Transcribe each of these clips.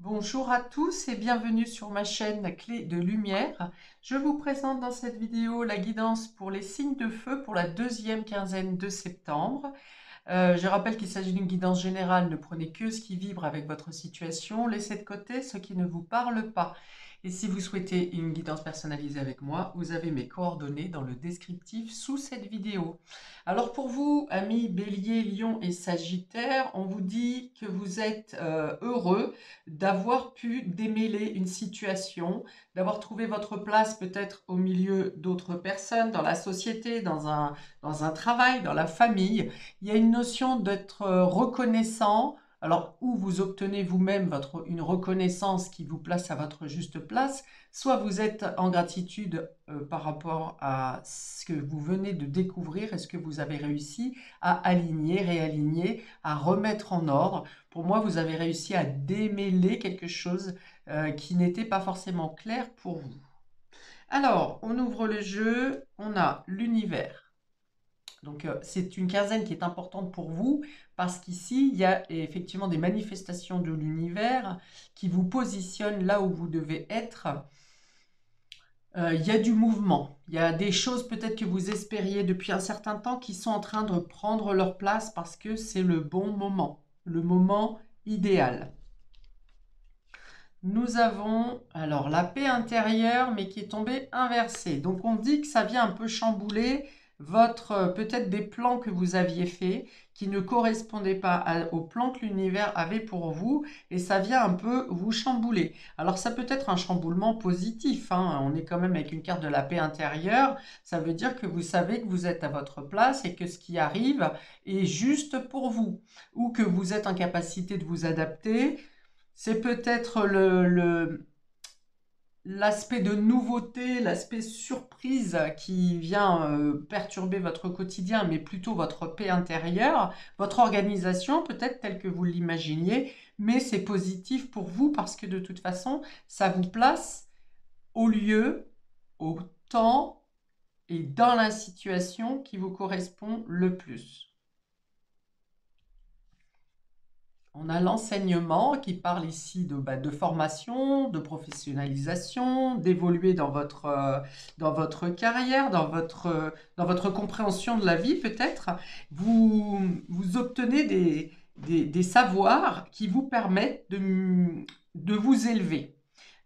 Bonjour à tous et bienvenue sur ma chaîne La Clé de Lumière. Je vous présente dans cette vidéo la guidance pour les signes de feu pour la deuxième quinzaine de septembre. Je rappelle qu'il s'agit d'une guidance générale, ne prenez que ce qui vibre avec votre situation, laissez de côté ce qui ne vous parle pas. Et si vous souhaitez une guidance personnalisée avec moi, vous avez mes coordonnées dans le descriptif sous cette vidéo. Alors pour vous, amis Bélier, Lion et Sagittaire, on vous dit que vous êtes heureux d'avoir pu démêler une situation, d'avoir trouvé votre place peut-être au milieu d'autres personnes, dans la société, dans un travail, dans la famille. Il y a une notion d'être reconnaissant, alors où vous obtenez vous-même une reconnaissance qui vous place à votre juste place, soit vous êtes en gratitude par rapport à ce que vous venez de découvrir et ce que vous avez réussi à aligner, réaligner, à remettre en ordre. Pour moi, vous avez réussi à démêler quelque chose qui n'était pas forcément clair pour vous. Alors, on ouvre le jeu, on a l'univers. Donc, c'est une quinzaine qui est importante pour vous parce qu'ici, il y a effectivement des manifestations de l'univers qui vous positionnent là où vous devez être. Il y a du mouvement, il y a des choses peut-être que vous espériez depuis un certain temps qui sont en train de prendre leur place parce que c'est le le moment idéal. Nous avons alors la paix intérieure, mais qui est tombée inversée. Donc on dit que ça vient un peu chambouler votre peut-être des plans que vous aviez faits qui ne correspondaient pas au plan que l'univers avait pour vous, et ça vient un peu vous chambouler. Alors ça peut être un chamboulement positif, hein. On est quand même avec une carte de la paix intérieure. Ça veut dire que vous savez que vous êtes à votre place et que ce qui arrive est juste pour vous, ou que vous êtes en capacité de vous adapter. C'est peut-être l'aspect de nouveauté, l'aspect surprise qui vient perturber votre quotidien, mais plutôt votre paix intérieure, votre organisation peut-être telle que vous l'imaginiez, mais c'est positif pour vous parce que de toute façon, ça vous place au lieu, au temps et dans la situation qui vous correspond le plus. On a l'enseignement qui parle ici de formation, de professionnalisation, d'évoluer dans votre carrière, dans votre compréhension de la vie peut-être. Vous obtenez des savoirs qui vous permettent de vous élever.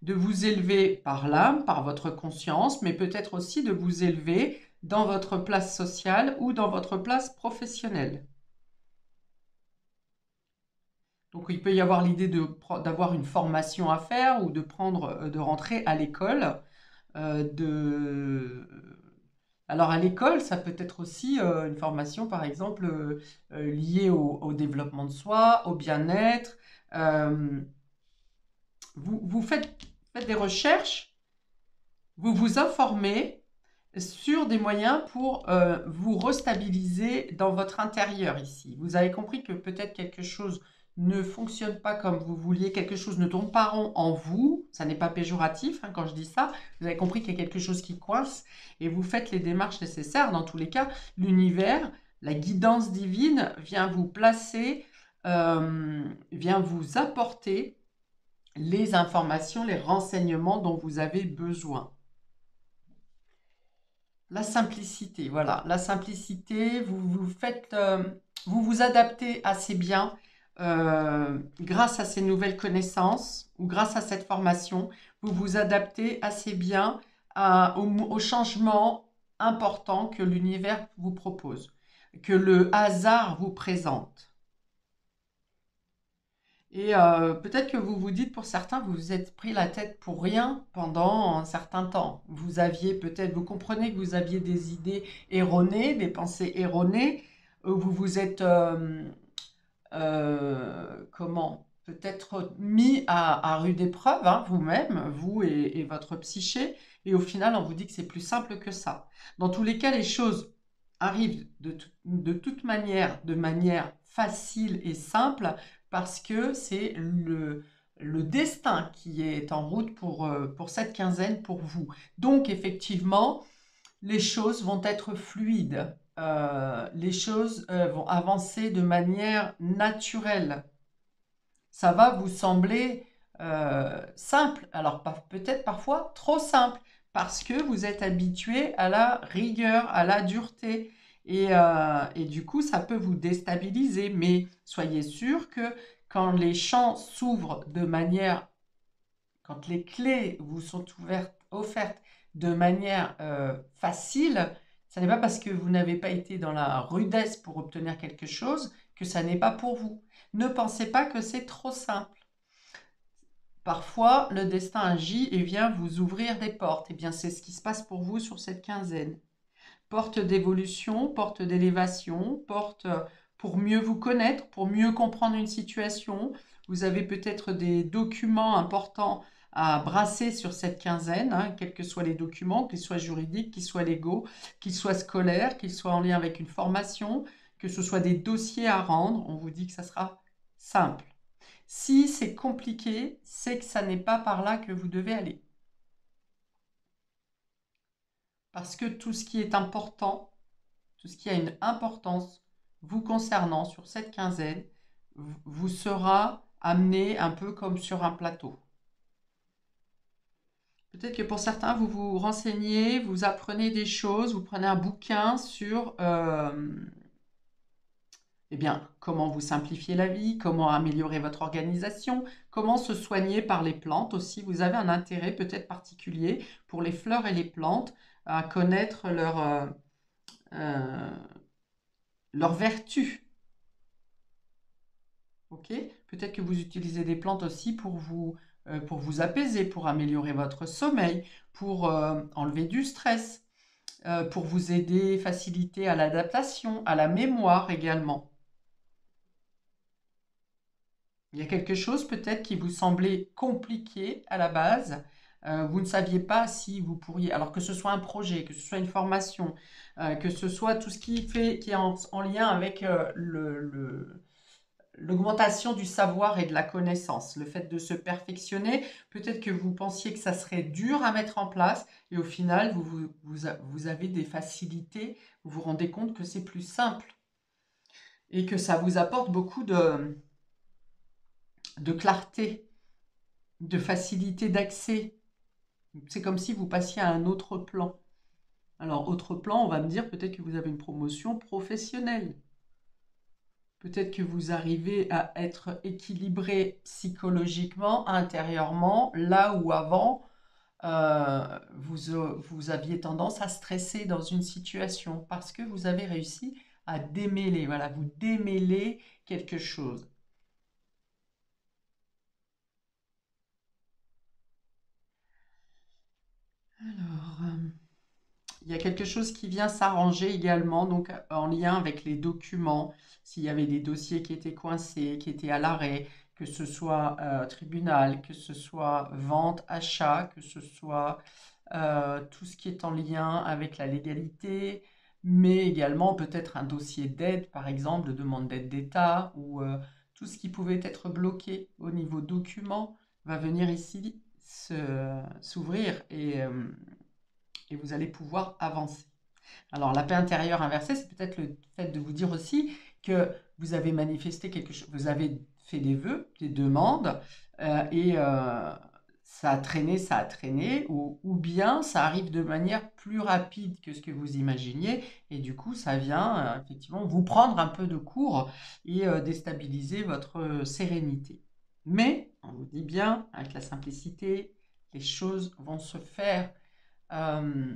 De vous élever par l'âme, par votre conscience, mais peut-être aussi de vous élever dans votre place sociale ou dans votre place professionnelle. Donc il peut y avoir l'idée d'avoir une formation à faire ou de rentrer à l'école. de... Alors à l'école, ça peut être aussi une formation, par exemple, liée au développement de soi, au bien-être. Euh, vous faites des recherches, vous vous informez sur des moyens pour vous restabiliser dans votre intérieur ici. Vous avez compris que peut-être quelque chose ne fonctionne pas comme vous vouliez, quelque chose ne tourne pas rond en vous, ça n'est pas péjoratif hein, quand je dis ça, vous avez compris qu'il y a quelque chose qui coince et vous faites les démarches nécessaires. Dans tous les cas, l'univers, la guidance divine vient vous placer, vient vous apporter les informations, les renseignements dont vous avez besoin. La simplicité, voilà. La simplicité, vous vous adaptez assez bien grâce à ces nouvelles connaissances ou grâce à cette formation. Vous vous adaptez assez bien aux changements importants que l'univers vous propose, que le hasard vous présente. Et peut-être que vous vous dites, pour certains, vous vous êtes pris la tête pour rien pendant un certain temps. Vous aviez peut-être, vous comprenez que vous aviez des idées erronées, des pensées erronées. Vous vous êtes, comment, peut-être mis à rude épreuve, hein, vous-même, vous et votre psyché. Et au final, on vous dit que c'est plus simple que ça. Dans tous les cas, les choses arrivent de toute manière, de manière facile et simple, parce que c'est le destin qui est en route pour cette quinzaine, pour vous. Donc, effectivement, les choses vont être fluides, les choses vont avancer de manière naturelle. Ça va vous sembler simple. Alors peut-être parfois trop simple, parce que vous êtes habitué à la rigueur, à la dureté. Et du coup, ça peut vous déstabiliser. Mais soyez sûr que quand les champs s'ouvrent de manière, quand les clés vous sont offertes de manière facile, ce n'est pas parce que vous n'avez pas été dans la rudesse pour obtenir quelque chose que ça n'est pas pour vous. Ne pensez pas que c'est trop simple. Parfois, le destin agit et vient vous ouvrir des portes. Et bien, c'est ce qui se passe pour vous sur cette quinzaine. Porte d'évolution, porte d'élévation, porte pour mieux vous connaître, pour mieux comprendre une situation. Vous avez peut-être des documents importants à brasser sur cette quinzaine, hein, quels que soient les documents, qu'ils soient juridiques, qu'ils soient légaux, qu'ils soient scolaires, qu'ils soient en lien avec une formation, que ce soit des dossiers à rendre. On vous dit que ça sera simple. Si c'est compliqué, c'est que ça n'est pas par là que vous devez aller. Parce que tout ce qui est important, tout ce qui a une importance vous concernant sur cette quinzaine, vous sera amené un peu comme sur un plateau. Peut-être que pour certains, vous vous renseignez, vous apprenez des choses, vous prenez un bouquin sur eh bien, comment vous simplifier la vie, comment améliorer votre organisation, comment se soigner par les plantes aussi. Vous avez un intérêt peut-être particulier pour les fleurs et les plantes, à connaître leurs vertus. Ok? Peut-être que vous utilisez des plantes aussi pour vous apaiser, pour améliorer votre sommeil, pour enlever du stress, pour vous aider, faciliter à l'adaptation, à la mémoire également. Il y a quelque chose peut-être qui vous semblait compliqué à la base. Vous ne saviez pas si vous pourriez, alors que ce soit un projet, que ce soit une formation, que ce soit tout ce qui est en lien avec l'augmentation du savoir et de la connaissance, le fait de se perfectionner. Peut-être que vous pensiez que ça serait dur à mettre en place et au final, vous avez des facilités, vous vous rendez compte que c'est plus simple et que ça vous apporte beaucoup de clarté, de facilité d'accès. C'est comme si vous passiez à un autre plan. Alors, autre plan, on va me dire peut-être que vous avez une promotion professionnelle. Peut-être que vous arrivez à être équilibré psychologiquement, intérieurement, là où avant, vous aviez tendance à stresser dans une situation parce que vous avez réussi à démêler, voilà, vous démêlez quelque chose. Alors, il y a quelque chose qui vient s'arranger également, donc en lien avec les documents, s'il y avait des dossiers qui étaient coincés, qui étaient à l'arrêt, que ce soit tribunal, que ce soit vente, achat, que ce soit tout ce qui est en lien avec la légalité, mais également peut-être un dossier d'aide, par exemple, de demande d'aide d'État, ou tout ce qui pouvait être bloqué au niveau documents va venir ici s'ouvrir et vous allez pouvoir avancer. Alors, la paix intérieure inversée, c'est peut-être le fait de vous dire aussi que vous avez manifesté quelque chose, vous avez fait des vœux, des demandes, et ça a traîné, ou bien ça arrive de manière plus rapide que ce que vous imaginiez, et du coup, ça vient effectivement vous prendre un peu de cours et déstabiliser votre sérénité. Mais, on vous dit bien, avec la simplicité, les choses vont se faire euh,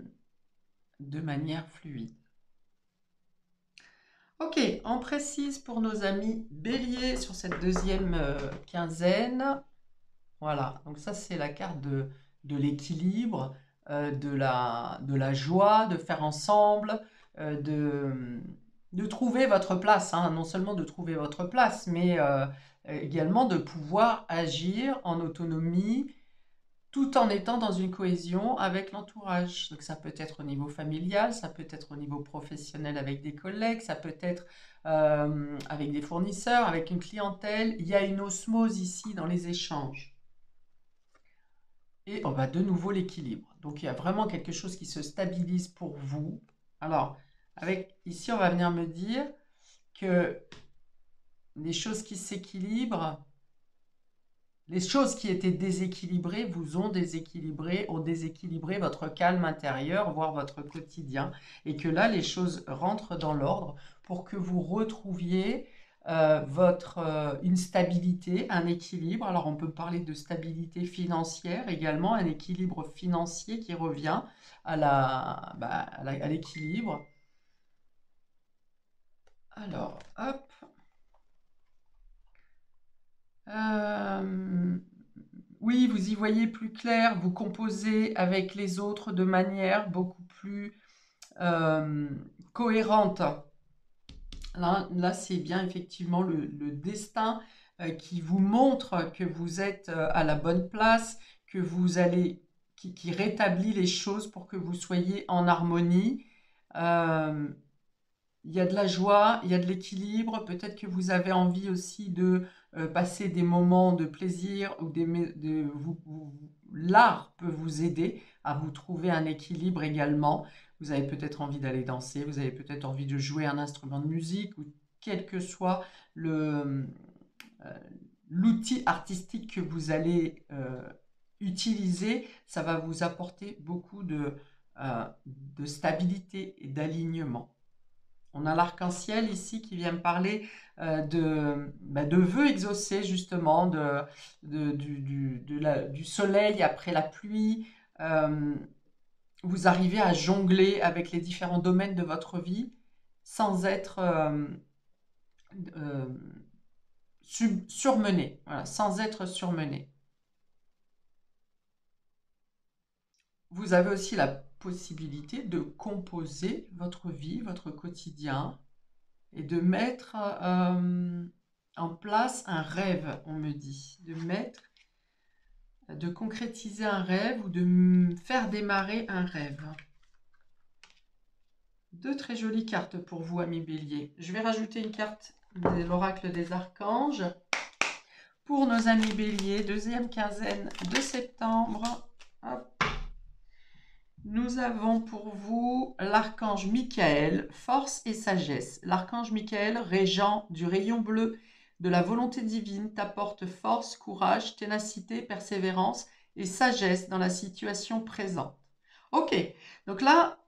de manière fluide. Ok, on précise pour nos amis béliers sur cette deuxième quinzaine. Voilà, donc ça c'est la carte de l'équilibre, de la joie, de faire ensemble, de trouver votre place, hein. Non seulement de trouver votre place, mais également de pouvoir agir en autonomie tout en étant dans une cohésion avec l'entourage. Donc ça peut être au niveau familial, ça peut être au niveau professionnel avec des collègues, ça peut être avec des fournisseurs, avec une clientèle. Il y a une osmose ici dans les échanges. Et on va de nouveau l'équilibre. Donc il y a vraiment quelque chose qui se stabilise pour vous. Alors, avec ici, on va venir me dire que les choses qui s'équilibrent, les choses qui étaient déséquilibrées vous ont déséquilibré, ont déséquilibré votre calme intérieur, voire votre quotidien, et que là, les choses rentrent dans l'ordre pour que vous retrouviez une stabilité, un équilibre. Alors, on peut parler de stabilité financière également, un équilibre financier qui revient à l'équilibre. Alors, hop. Oui, vous y voyez plus clair, vous composez avec les autres de manière beaucoup plus euh, cohérente. Là c'est bien effectivement le destin qui vous montre que vous êtes à la bonne place, que vous allez, qui rétablit les choses pour que vous soyez en harmonie. Euh, il y a de la joie, il y a de l'équilibre. Peut-être que vous avez envie aussi de passer des moments de plaisir ou l'art peut vous aider à vous trouver un équilibre également. Vous avez peut-être envie d'aller danser, vous avez peut-être envie de jouer un instrument de musique ou quel que soit euh, l'outil artistique que vous allez utiliser, ça va vous apporter beaucoup de stabilité et d'alignement. On a l'arc-en-ciel ici qui vient me parler de vœux exaucés justement, du soleil après la pluie. Euh, vous arrivez à jongler avec les différents domaines de votre vie sans être euh, surmené, voilà, sans être surmené. Vous avez aussi la possibilité de composer votre vie, votre quotidien, et de mettre en place un rêve, on me dit, de concrétiser un rêve ou de faire démarrer un rêve. Deux très jolies cartes pour vous, amis Bélier. Je vais rajouter une carte de l'oracle des archanges pour nos amis Bélier, deuxième quinzaine de septembre. Hop. Nous avons pour vous l'archange Michael, force et sagesse. L'archange Michael, régent du rayon bleu de la volonté divine, t'apporte force, courage, ténacité, persévérance et sagesse dans la situation présente. Ok, donc là,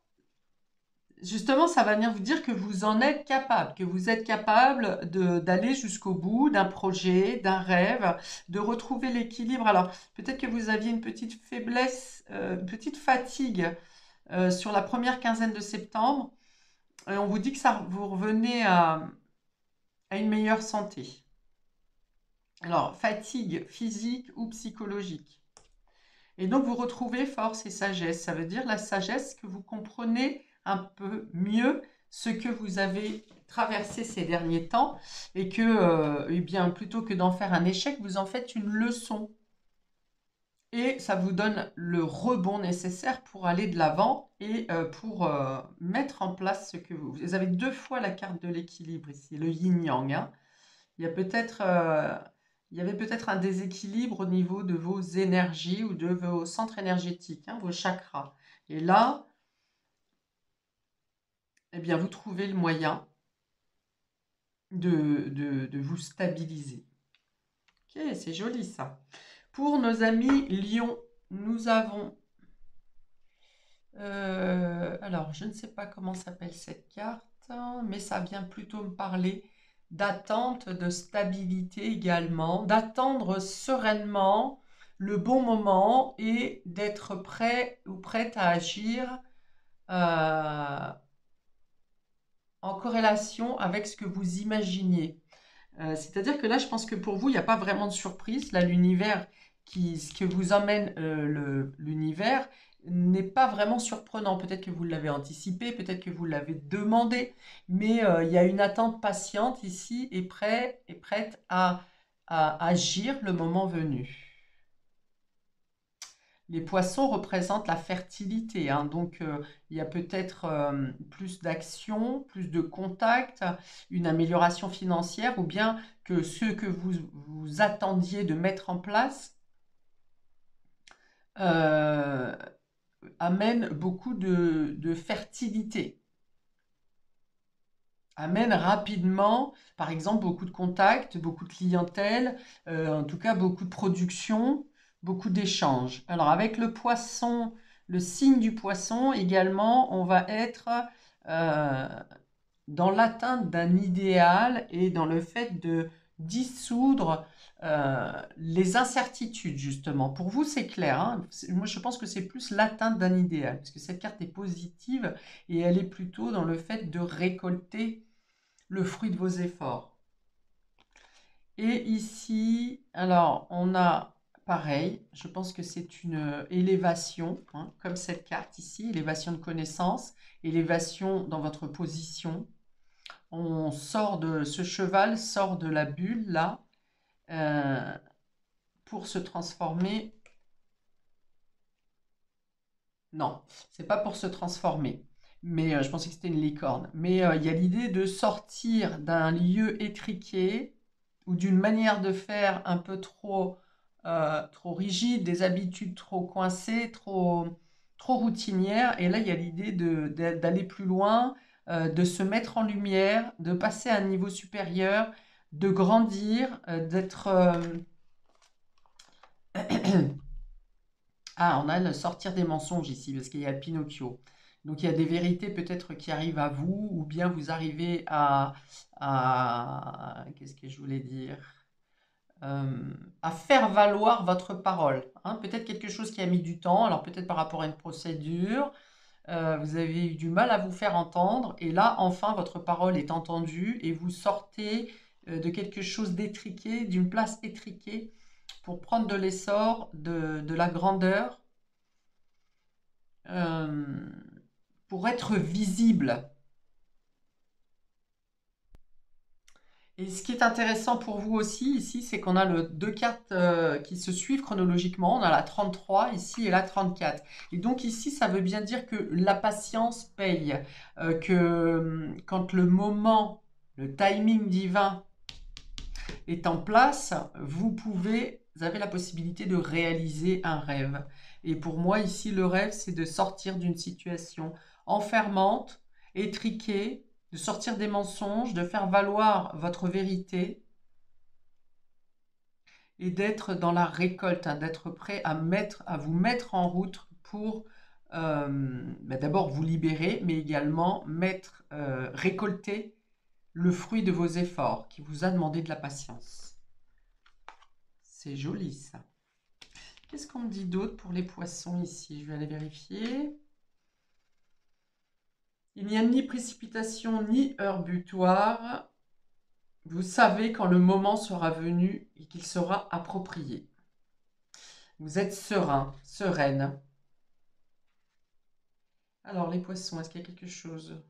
justement, ça va venir vous dire que vous en êtes capable, que vous êtes capable d'aller jusqu'au bout d'un projet, d'un rêve, de retrouver l'équilibre. Alors, peut-être que vous aviez une petite faiblesse, une petite fatigue sur la première quinzaine de septembre. Et on vous dit que ça, vous revenez à une meilleure santé. Alors, fatigue physique ou psychologique. Et donc, vous retrouvez force et sagesse. Ça veut dire la sagesse que vous comprenez un peu mieux ce que vous avez traversé ces derniers temps et que, eh bien, plutôt que d'en faire un échec, vous en faites une leçon. Et ça vous donne le rebond nécessaire pour aller de l'avant et pour mettre en place ce que vous avez deux fois la carte de l'équilibre ici, le yin-yang. Hein. Il y a peut-être, il y avait peut-être un déséquilibre au niveau de vos énergies ou de vos centres énergétiques, hein, vos chakras. Et là, eh bien, vous trouvez le moyen de vous stabiliser. Ok, c'est joli ça. Pour nos amis Lion, nous avons alors, je ne sais pas comment s'appelle cette carte, mais ça vient plutôt me parler d'attente, de stabilité également, d'attendre sereinement le bon moment et d'être prêt ou prête à agir euh, en corrélation avec ce que vous imaginiez. C'est-à-dire que là, je pense que pour vous, il n'y a pas vraiment de surprise. Là, ce que vous emmène l'univers n'est pas vraiment surprenant. Peut-être que vous l'avez anticipé, peut-être que vous l'avez demandé, mais il y a une attente patiente ici et prête à agir le moment venu. Les poissons représentent la fertilité, hein, donc il y a peut-être plus d'action, plus de contact, une amélioration financière, ou bien que ce que vous attendiez de mettre en place euh, amène beaucoup de fertilité. amène rapidement, par exemple, beaucoup de contacts, beaucoup de clientèle, en tout cas beaucoup de production, beaucoup d'échanges. Alors avec le poisson, le signe du poisson également, on va être euh, dans l'atteinte d'un idéal et dans le fait de dissoudre les incertitudes, justement. Pour vous, c'est clair, hein. Moi, je pense que c'est plus l'atteinte d'un idéal, parce que cette carte est positive et elle est plutôt dans le fait de récolter le fruit de vos efforts. Et ici, alors, on a pareil, je pense que c'est une élévation, hein, comme cette carte ici, élévation de connaissance, élévation dans votre position. On sort de, ce cheval sort de la bulle là pour se transformer. Non, c'est pas pour se transformer. Mais je pensais que c'était une licorne. Mais il y a l'idée de sortir d'un lieu étriqué ou d'une manière de faire un peu trop rigide, des habitudes trop coincées, trop routinières. Et là, il y a l'idée d'aller plus loin, de se mettre en lumière, de passer à un niveau supérieur, de grandir, d'être... Ah, on a le sortir des mensonges ici, parce qu'il y a Pinocchio. Donc il y a des vérités peut-être qui arrivent à vous, ou bien vous arrivez qu'est-ce que je voulais dire? À faire valoir votre parole, hein. Peut-être quelque chose qui a mis du temps, alors peut-être par rapport à une procédure, vous avez eu du mal à vous faire entendre, et là, enfin, votre parole est entendue, et vous sortez de quelque chose d'étriqué, d'une place étriquée, pour prendre de l'essor, de la grandeur, euh, pour être visible. Et ce qui est intéressant pour vous aussi ici, c'est qu'on a deux cartes qui se suivent chronologiquement. On a la 33 ici et la 34. Et donc ici, ça veut bien dire que la patience paye. Que quand le moment, le timing divin est en place, vous avez la possibilité de réaliser un rêve. Et pour moi, ici, le rêve, c'est de sortir d'une situation enfermante, étriquée, de sortir des mensonges, de faire valoir votre vérité et d'être dans la récolte, hein, d'être prêt à vous mettre en route pour d'abord vous libérer, mais également récolter le fruit de vos efforts qui vous a demandé de la patience. C'est joli ça. Qu'est-ce qu'on me dit d'autre pour les poissons ici? Je vais aller vérifier. Il n'y a ni précipitation ni heure butoir. Vous savez quand le moment sera venu et qu'il sera approprié. Vous êtes serein, sereine. Alors les poissons, est-ce qu'il y a quelque chose?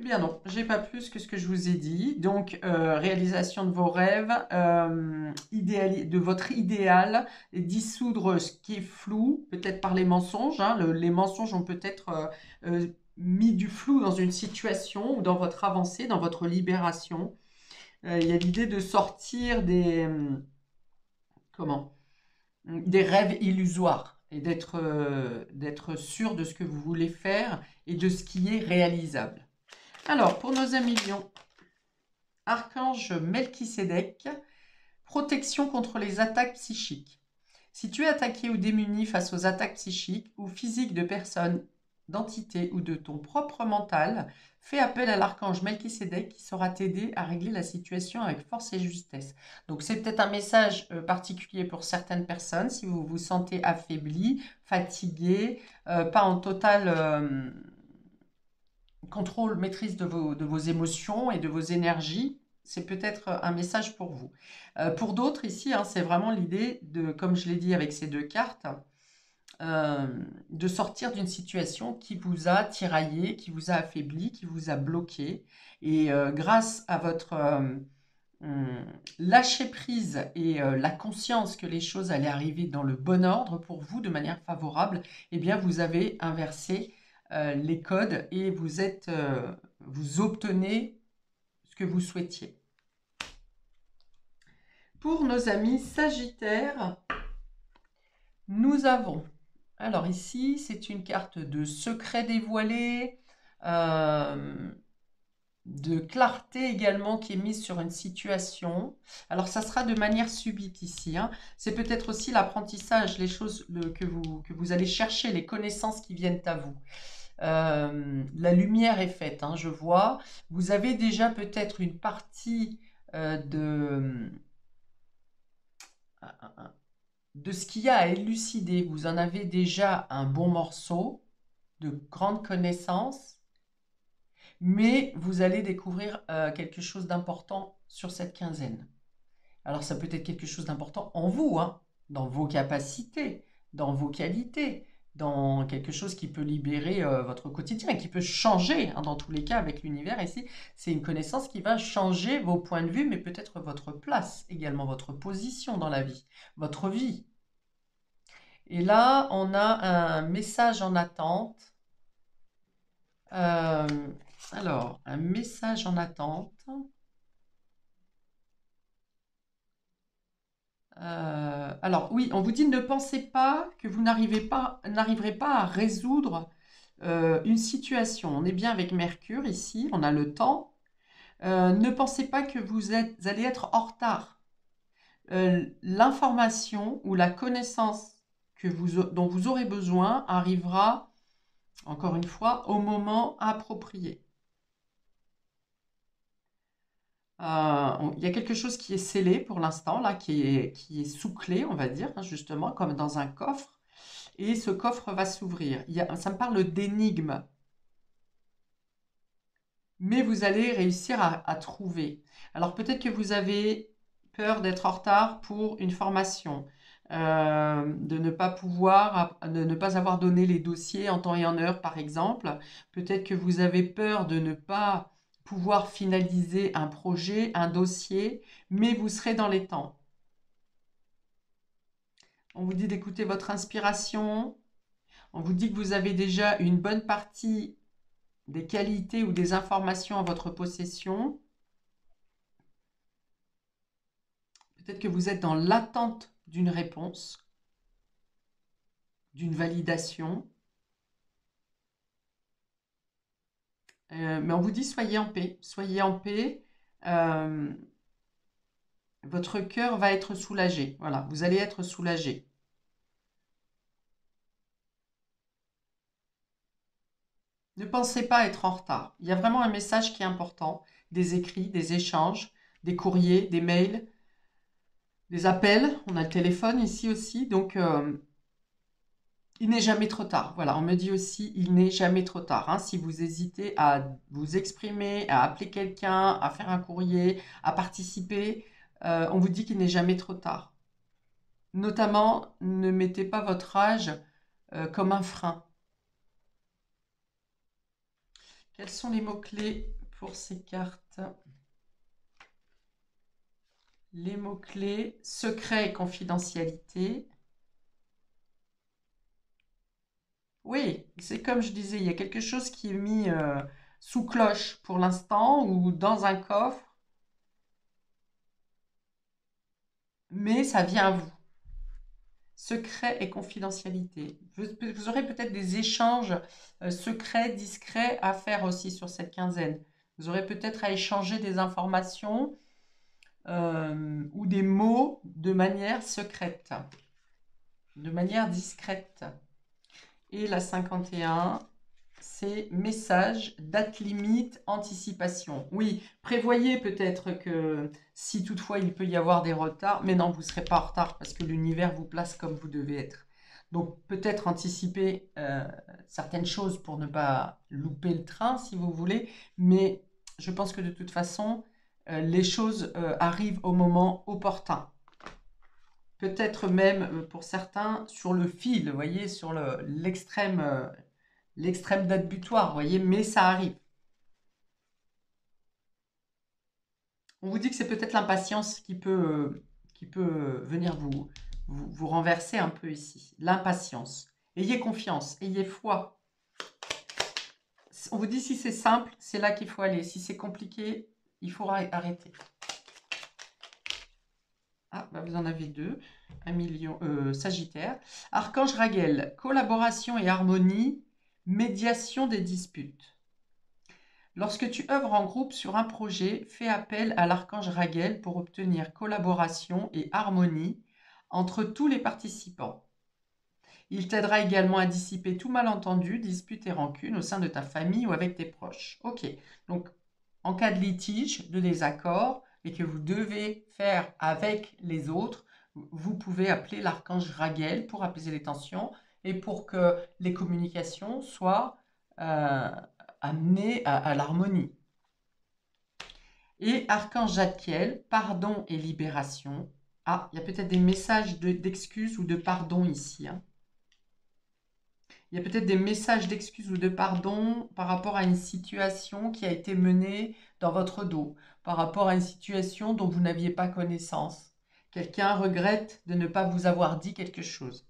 Eh bien non, j'ai pas plus que ce que je vous ai dit. Donc, réalisation de vos rêves, de votre idéal, et dissoudre ce qui est flou, peut-être par les mensonges, hein. Les mensonges ont peut-être mis du flou dans une situation ou dans votre avancée, dans votre libération. Il y a l'idée de sortir comment? Des rêves illusoires et d'être sûr de ce que vous voulez faire et de ce qui est réalisable. Alors, pour nos amis lions, Archange Melchisédek, protection contre les attaques psychiques. Si tu es attaqué ou démuni face aux attaques psychiques ou physiques de personnes, d'entités ou de ton propre mental, fais appel à l'archange Melchisédek qui saura t'aider à régler la situation avec force et justesse. Donc c'est peut-être un message particulier pour certaines personnes si vous vous sentez affaibli, fatigué, pas en total contrôle, maîtrise de vos émotions et de vos énergies, c'est peut-être un message pour vous. Pour d'autres ici, hein, c'est vraiment l'idée de, comme je l'ai dit avec ces deux cartes, de sortir d'une situation qui vous a tiraillé, qui vous a affaibli, qui vous a bloqué. Et grâce à votre lâcher prise et la conscience que les choses allaient arriver dans le bon ordre pour vous, de manière favorable, eh bien vous avez inversé les codes et vous obtenez ce que vous souhaitiez. Pour nos amis Sagittaires, nous avons Alors ici, c'est une carte de secret dévoilé, euh, de clarté également qui est mise sur une situation. Alors ça sera de manière subite ici, hein. C'est peut-être aussi l'apprentissage, les choses que vous allez chercher, les connaissances qui viennent à vous. La lumière est faite, hein, je vois. Vous avez déjà peut-être une partie de ce qu'il y a à élucider. Vous en avez déjà un bon morceau de grande connaissance, mais vous allez découvrir quelque chose d'important sur cette quinzaine. Alors ça peut être quelque chose d'important en vous, hein, dans vos capacités, dans vos qualités, dans quelque chose qui peut libérer votre quotidien, qui peut changer, hein, dans tous les cas avec l'univers ici. C'est une connaissance qui va changer vos points de vue, mais peut-être votre place également, votre position dans la vie, votre vie. Et là, on a un message en attente. Euh, alors, un message en attente. Alors oui, on vous dit ne pensez pas que vous n'arriverez pas à résoudre une situation. On est bien avec Mercure ici, on a le temps. Ne pensez pas que allez être en retard. L'information ou la connaissance dont vous aurez besoin arrivera, encore une fois, au moment approprié. Il y a quelque chose qui est scellé pour l'instant, là, qui est sous clé, on va dire, hein, justement, comme dans un coffre. Et ce coffre va s'ouvrir. Ça me parle d'énigme, mais vous allez réussir à trouver. Alors peut-être que vous avez peur d'être en retard pour une formation, de ne pas avoir donné les dossiers en temps et en heure, par exemple. Peut-être que vous avez peur de ne pas pouvoir finaliser un projet, un dossier, mais vous serez dans les temps. On vous dit d'écouter votre inspiration. On vous dit que vous avez déjà une bonne partie des qualités ou des informations en votre possession. Peut-être que vous êtes dans l'attente d'une réponse, d'une validation. Mais on vous dit soyez en paix. Soyez en paix. Euh, Votre cœur va être soulagé. Voilà, vous allez être soulagé. Ne pensez pas être en retard. Il y a vraiment un message qui est important. Des écrits, des échanges, des courriers, des mails, des appels. On a le téléphone ici aussi. Donc, il n'est jamais trop tard. Voilà, on me dit aussi, il n'est jamais trop tard, hein. Si vous hésitez à vous exprimer, à appeler quelqu'un, à faire un courrier, à participer, on vous dit qu'il n'est jamais trop tard. Notamment, ne mettez pas votre âge comme un frein. Quels sont les mots-clés pour ces cartes? Les mots-clés, secret et confidentialité. Oui, c'est comme je disais, il y a quelque chose qui est mis sous cloche pour l'instant ou dans un coffre, mais ça vient à vous. Secret et confidentialité. Vous aurez peut-être des échanges secrets, discrets à faire aussi sur cette quinzaine. Vous aurez peut-être à échanger des informations ou des mots de manière secrète, de manière discrète. Et la 51, c'est message, date limite, anticipation. Oui, prévoyez peut-être que si toutefois il peut y avoir des retards, mais non, vous ne serez pas en retard parce que l'univers vous place comme vous devez être. Donc peut-être anticiper certaines choses pour ne pas louper le train si vous voulez, mais je pense que de toute façon, les choses arrivent au moment opportun. Peut-être même pour certains sur le fil, vous voyez, sur l'extrême date butoir, vous voyez, mais ça arrive. On vous dit que c'est peut-être l'impatience qui peut venir vous renverser un peu ici. L'impatience. Ayez confiance, ayez foi. On vous dit si c'est simple, c'est là qu'il faut aller. Si c'est compliqué, il faudra arrêter. Ah, bah vous en avez deux. 1 million, Sagittaire. Archange Raguel, collaboration et harmonie, médiation des disputes. Lorsque tu œuvres en groupe sur un projet, fais appel à l'archange Raguel pour obtenir collaboration et harmonie entre tous les participants. Il t'aidera également à dissiper tout malentendu, dispute et rancune au sein de ta famille ou avec tes proches. Ok, donc en cas de litige, de désaccord, et que vous devez faire avec les autres, vous pouvez appeler l'archange Raguel pour apaiser les tensions et pour que les communications soient amenées à l'harmonie. Et archange Jadkiel, pardon et libération. Ah, il y a peut-être des messages d'excuses ou de pardon ici. Hein. Il y a peut-être des messages d'excuses ou de pardon par rapport à une situation qui a été menée dans votre dos, par rapport à une situation dont vous n'aviez pas connaissance. Quelqu'un regrette de ne pas vous avoir dit quelque chose.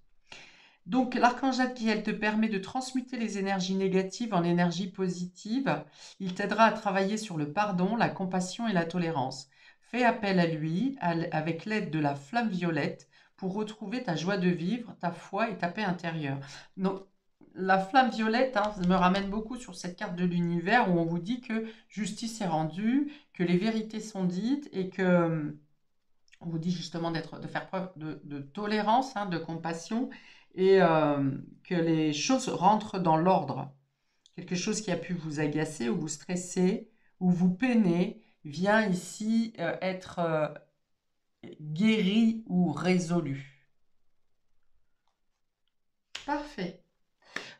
Donc, l'archange Jadkiel te permet de transmuter les énergies négatives en énergies positives. Il t'aidera à travailler sur le pardon, la compassion et la tolérance. Fais appel à lui avec l'aide de la flamme violette pour retrouver ta joie de vivre, ta foi et ta paix intérieure. Donc, la flamme violette me ramène beaucoup sur cette carte de l'univers où on vous dit que justice est rendue, que les vérités sont dites et que on vous dit justement de faire preuve de tolérance, de compassion et que les choses rentrent dans l'ordre. Quelque chose qui a pu vous agacer ou vous stresser ou vous peiner vient ici être guéri ou résolu. Parfait.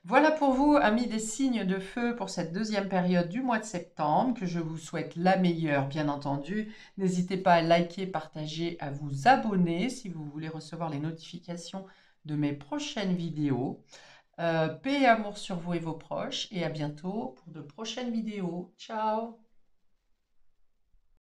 Voilà pour vous, amis des signes de feu, pour cette deuxième période du mois de septembre, que je vous souhaite la meilleure, bien entendu. N'hésitez pas à liker, partager, à vous abonner si vous voulez recevoir les notifications de mes prochaines vidéos. Paix et amour sur vous et vos proches, et à bientôt pour de prochaines vidéos. Ciao!